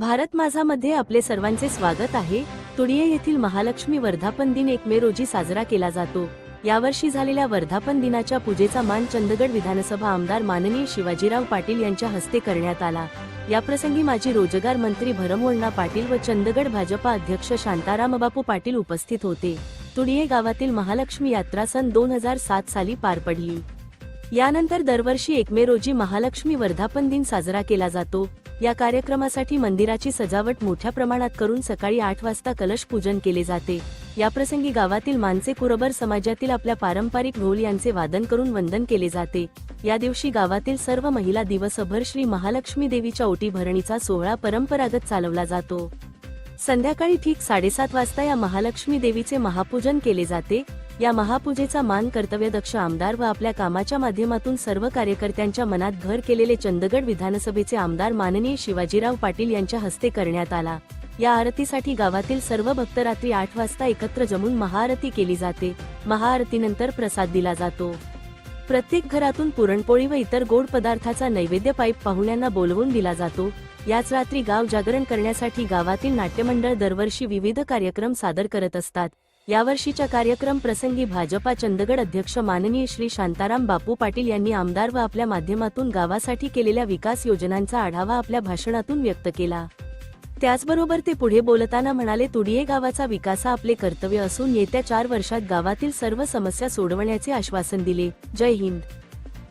भारत माझा मध्ये आपले सर्वांचे स्वागत आहे। तुडिये येथील महालक्ष्मी वर्धापन दिन 1 मे रोजी साजरा केला जातो। यावर्षी झालेल्या वर्धापन दिनाच्या पूजेचा मान चंदगड विधानसभा आमदार माननीय शिवाजीराव पाटील यांच्या हस्ते करण्यात आला। याप्रसंगी माजी रोजगार मंत्री भरमोहन पाटील व चंदगड भाजपा अध्यक्ष शांतारामबापू पाटील उपस्थित होते। तुडिये गावातील महालक्ष्मी यात्रा सन 2007 साली पार पडली। यानंतर दरवर्षी 1 मे रोजी महालक्ष्मी वर्धापन दिन साजरा केला जातो। या कार्यक्रमासाठी मंदिराची सजावट मोठ्या प्रमाणात करून सकाळी 8 वाजता कलश पूजन केले जाते। याप्रसंगी गावातील मानसे कुरबर समाजातील आपल्या पारंपरिक ढोल यांचे वादन करून वंदन केले जाते। या दिवशी गावातील सर्व महिला दिवसभर श्री महालक्ष्मी देवीच्या ओटी भरणीचा सोहळा परंपरागत चालवला जातो। संध्याकाळी ठीक 7:30 वाजता या महालक्ष्मी देवीचे महापूजन केले जाते। या महापूजेचा मान कर्तव्यदक्ष आमदार व आपल्या कामाच्या माध्यमातून सर्व कार्यकर्त्यांच्या मनात घर केलेले चंदगड विधानसभेचे आमदार माननीय शिवाजीराव पाटील यांच्या हस्ते करण्यात आला। या आरतीसाठी गावातील सर्व भक्त रात्री 8 वाजता एकत्र जमून महाआरती केली जाते। महाआरतीनंतर प्रसाद दिला जातो। प्रत्येक घरातून पुरणपोळी व इतर गोड पदार्थाचा नैवेद्य पाईप पाहुण्यांना बोलवून दिला जातो। याच रात्री गाव जागरण करण्यासाठी गावातील नाट्यमंडळ दरवर्षी विविध कार्यक्रम सादर करत असतात। यावर्षीच्या कार्यक्रम प्रसंगी भाजपा चंदगड अध्यक्ष माननीय श्री शांताराम बापू पाटील यांनी आमदार व आपल्या माध्यमातून गावासाठी केलेल्या विकास योजनांचा आढावा आपल्या भाषणातून व्यक्त केला। त्याचबरोबर ते पुढे बोलताना म्हणाले, तुडिये गावाचा विकास आपले कर्तव्य असून येत्या 4 वर्षात गावातील सर्व समस्या सोडवण्याचे आश्वासन दिले। जय हिंद।